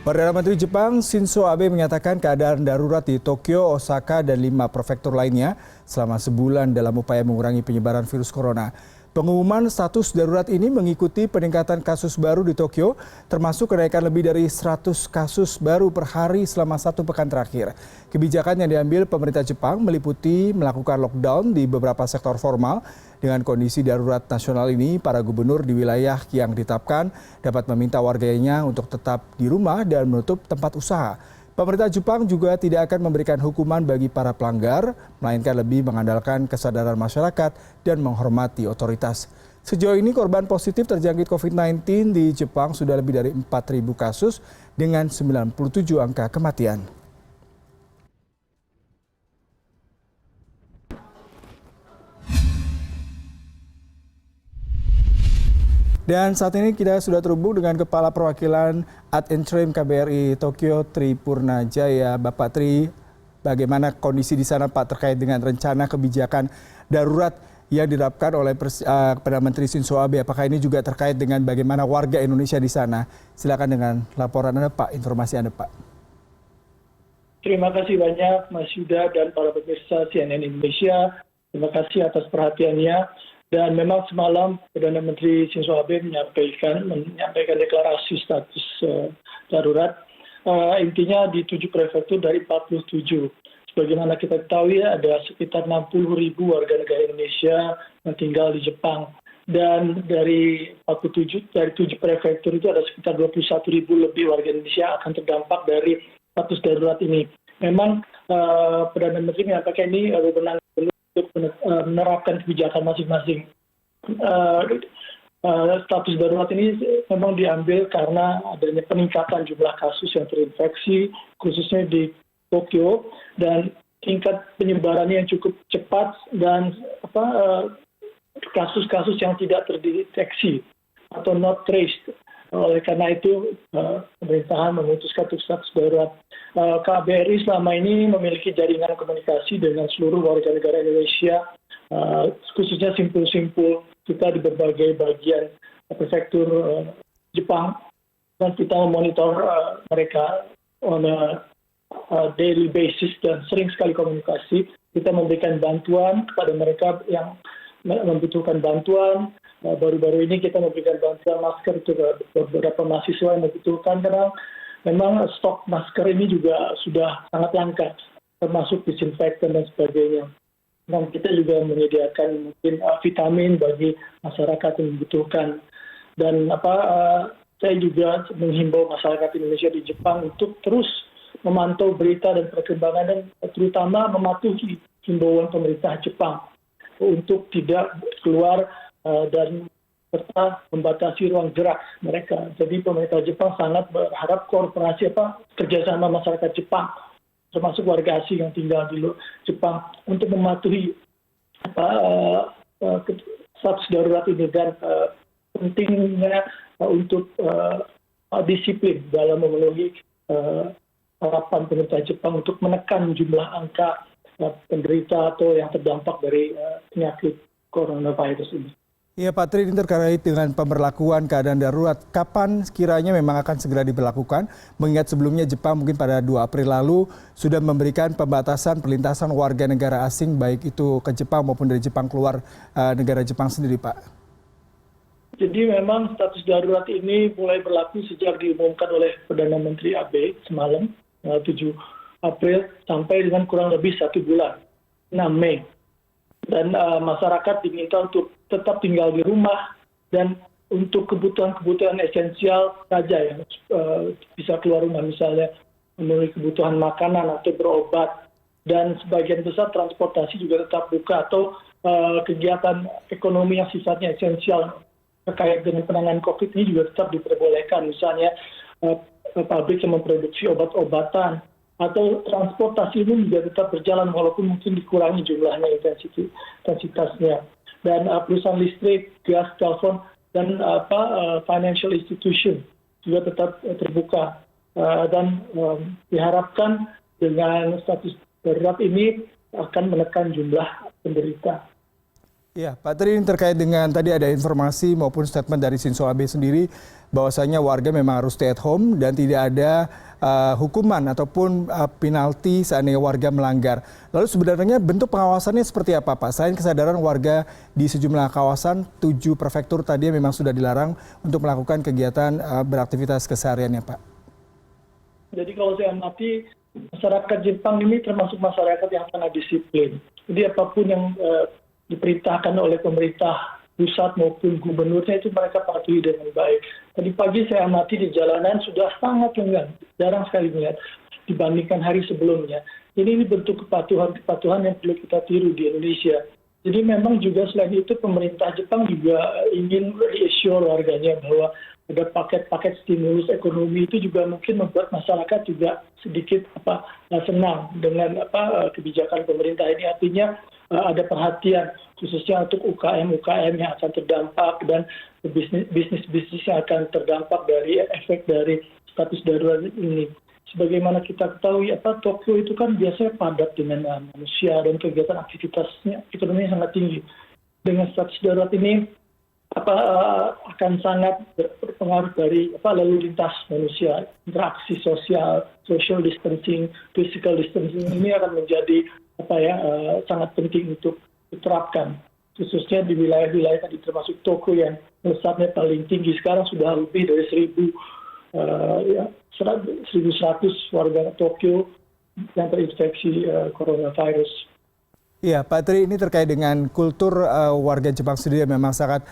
Perdana Menteri Jepang Shinzo Abe menyatakan keadaan darurat di Tokyo, Osaka, dan 5 prefektur lainnya selama sebulan dalam upaya mengurangi penyebaran virus corona. Pengumuman status darurat ini mengikuti peningkatan kasus baru di Tokyo, termasuk kenaikan lebih dari 100 kasus baru per hari selama 1 pekan terakhir. Kebijakan yang diambil pemerintah Jepang meliputi melakukan lockdown di beberapa sektor formal. Dengan kondisi darurat nasional ini, para gubernur di wilayah yang ditetapkan dapat meminta warganya untuk tetap di rumah dan menutup tempat usaha. Pemerintah Jepang juga tidak akan memberikan hukuman bagi para pelanggar, melainkan lebih mengandalkan kesadaran masyarakat dan menghormati otoritas. Sejauh ini korban positif terjangkit COVID-19 di Jepang sudah lebih dari 4.000 kasus dengan 97 angka kematian. Dan saat ini kita sudah terhubung dengan Kepala Perwakilan Ad Interim KBRI Tokyo, Tri Purnajaya. Bapak Tri, bagaimana kondisi di sana Pak terkait dengan rencana kebijakan darurat yang diterapkan oleh Perdana Menteri Shinzo Abe? Apakah ini juga terkait dengan bagaimana warga Indonesia di sana? Silakan dengan laporan Anda Pak, informasi Anda Pak. Terima kasih banyak Mas Yuda dan para pemirsa CNN Indonesia. Terima kasih atas perhatiannya. Dan memang semalam Perdana Menteri Shinzo Abe menyampaikan deklarasi status darurat. Intinya di 7 prefektur dari 47. Sebagaimana kita ketahui ada sekitar 60.000 warga negara Indonesia yang tinggal di Jepang. Dan dari 7 prefektur itu ada sekitar 21.000 lebih warga Indonesia akan terdampak dari status darurat ini. Memang Perdana Menteri menyampaikan ini wewenang untuk menerapkan kebijakan masing-masing. Status darurat ini memang diambil karena adanya peningkatan jumlah kasus yang terinfeksi, khususnya di Tokyo, dan tingkat penyebarannya yang cukup cepat dan kasus-kasus yang tidak terdeteksi atau not traced. Oleh karena itu, pemerintahan memutuskan untuk status darurat. KBRI selama ini memiliki jaringan komunikasi dengan seluruh warga negara Indonesia, khususnya simpul-simpul kita di berbagai bagian prefektur Jepang, dan kita memonitor mereka on a daily basis dan sering sekali komunikasi. Kita memberikan bantuan kepada mereka yang membutuhkan bantuan. Baru-baru ini kita memberikan bantuan masker untuk beberapa mahasiswa yang membutuhkan, karena memang stok masker ini juga sudah sangat langka, termasuk disinfektan dan sebagainya. Dan kita juga menyediakan mungkin vitamin bagi masyarakat yang membutuhkan. Dan saya juga menghimbau masyarakat Indonesia di Jepang untuk terus memantau berita dan perkembangan, dan terutama mematuhi himbauan pemerintah Jepang untuk tidak keluar dan serta membatasi ruang gerak mereka. Jadi pemerintah Jepang sangat berharap korporasi kerjasama masyarakat Jepang, termasuk warga asing yang tinggal di Jepang, untuk mematuhi status darurat ini, dan pentingnya untuk disiplin dalam memenuhi harapan pemerintah Jepang untuk menekan jumlah angka penderita atau yang terdampak dari penyakit coronavirus ini. Ya Pak Tri, ini terkait dengan pemberlakuan keadaan darurat. Kapan sekiranya memang akan segera diberlakukan? Mengingat sebelumnya Jepang mungkin pada 2 April lalu sudah memberikan pembatasan perlintasan warga negara asing, baik itu ke Jepang maupun dari Jepang keluar negara Jepang sendiri Pak. Jadi memang status darurat ini mulai berlaku sejak diumumkan oleh Perdana Menteri Abe semalam 7 April sampai dengan kurang lebih 1 bulan, 6 Mei. Dan masyarakat diminta untuk tetap tinggal di rumah, dan untuk kebutuhan-kebutuhan esensial saja yang bisa keluar rumah, misalnya memenuhi kebutuhan makanan atau berobat, dan sebagian besar transportasi juga tetap buka, atau kegiatan ekonomi yang sifatnya esensial terkait dengan penanganan COVID ini juga tetap diperbolehkan, misalnya pabrik yang memproduksi obat-obatan atau transportasi ini juga tetap berjalan walaupun mungkin dikurangi jumlahnya, intensitasnya. Dan perusahaan listrik, gas, telepon, dan financial institution juga tetap terbuka. Dan diharapkan dengan status darurat ini akan menekan jumlah penderita. Ya, Pak Tri, ini terkait dengan tadi ada informasi maupun statement dari Shinzo Abe sendiri bahwasanya warga memang harus stay at home dan tidak ada hukuman ataupun penalti seandainya warga melanggar. Lalu sebenarnya bentuk pengawasannya seperti apa, Pak? Selain kesadaran warga di sejumlah kawasan, 7 prefektur tadi memang sudah dilarang untuk melakukan kegiatan beraktivitas kesehariannya, Pak. Jadi kalau saya amati, masyarakat Jepang ini termasuk masyarakat yang sangat disiplin. Jadi apapun yang diperintahkan oleh pemerintah pusat maupun gubernurnya itu mereka patuhi dengan baik. Tadi pagi saya amati di jalanan sudah sangat lengang, jarang sekali melihat dibandingkan hari sebelumnya. Ini bentuk kepatuhan yang perlu kita tiru di Indonesia. Jadi memang juga selain itu pemerintah Jepang juga ingin reassure warganya bahwa ada paket-paket stimulus ekonomi itu juga mungkin membuat masyarakat juga sedikit senang dengan kebijakan pemerintah ini. Artinya ada perhatian khususnya untuk UKM yang akan terdampak dan bisnis yang akan terdampak dari efek dari status darurat ini. Sebagaimana kita ketahui, Tokyo itu kan biasanya padat dengan manusia dan kegiatan aktivitasnya ekonomi sangat tinggi. Dengan status darurat ini akan sangat berpengaruh dari lalu lintas manusia, interaksi sosial, social distancing, physical distancing ini akan menjadi sangat penting untuk diterapkan, khususnya di wilayah-wilayah tadi termasuk Tokyo yang melesatnya paling tinggi. Sekarang sudah lebih dari 1.100 warga Tokyo yang terinfeksi coronavirus. Iya, Pak Tri, ini terkait dengan kultur warga Jepang sendiri yang memang sangat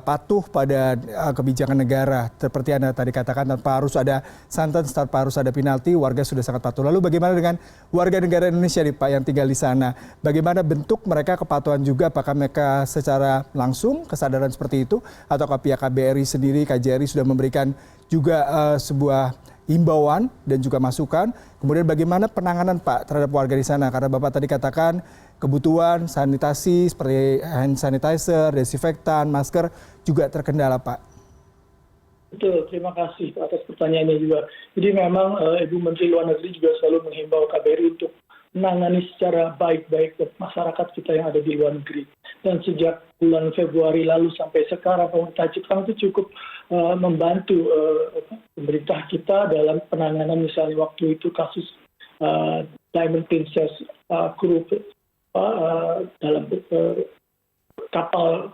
patuh pada kebijakan negara. Seperti Anda tadi katakan, tanpa harus ada santan, tanpa harus ada penalti, warga sudah sangat patuh. Lalu bagaimana dengan warga negara Indonesia nih, Pak, yang tinggal di sana? Bagaimana bentuk mereka kepatuhan juga? Apakah mereka secara langsung kesadaran seperti itu? Ataukah pihak KBRI sendiri, KJRI sudah memberikan juga sebuah himbauan dan juga masukan? Kemudian bagaimana penanganan, Pak, terhadap warga di sana? Karena Bapak tadi katakan kebutuhan sanitasi seperti hand sanitizer, desinfektan, masker juga terkendala, Pak. Betul, terima kasih atas pertanyaannya juga. Jadi memang Ibu Menteri Luar Negeri juga selalu menghimbau KBRI untuk menangani secara baik-baik masyarakat kita yang ada di luar negeri. Dan sejak bulan Februari lalu sampai sekarang pemerintah Jepang itu cukup membantu pemerintah kita dalam penanganan misalnya waktu itu kasus Diamond Princess kru dalam kapal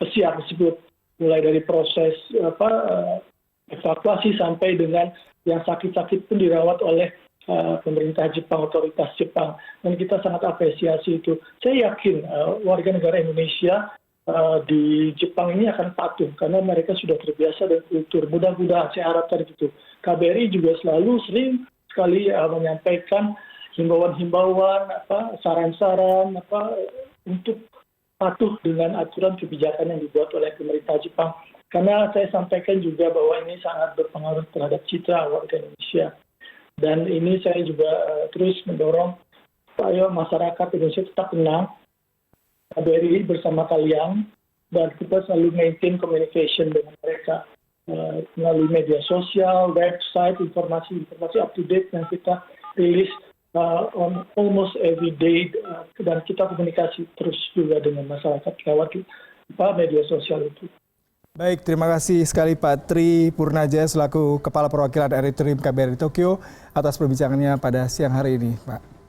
pesiar tersebut, mulai dari proses evakuasi sampai dengan yang sakit-sakit pun dirawat oleh pemerintah Jepang, otoritas Jepang, dan kita sangat apresiasi itu. Saya yakin warga negara Indonesia di Jepang ini akan patuh karena mereka sudah terbiasa dengan kultur. Mudah-mudahan saya harapkan itu. KBRI juga selalu sering sekali menyampaikan himbauan-himbauan, saran-saran untuk patuh dengan aturan kebijakan yang dibuat oleh pemerintah Jepang. Karena saya sampaikan juga bahwa ini sangat berpengaruh terhadap citra warga Indonesia. Dan ini saya juga terus mendorong supaya masyarakat Indonesia tetap tenang, KBRI bersama kalian, dan kita selalu maintain communication dengan mereka melalui media sosial, website, informasi up to date yang kita rilis on almost every day, dan kita komunikasi terus juga dengan masyarakat lewat media sosial itu. Baik, terima kasih sekali Pak Tri Purnajaya selaku Kepala Perwakilan Eritreum KBRI Tokyo atas perbincangannya pada siang hari ini, Pak.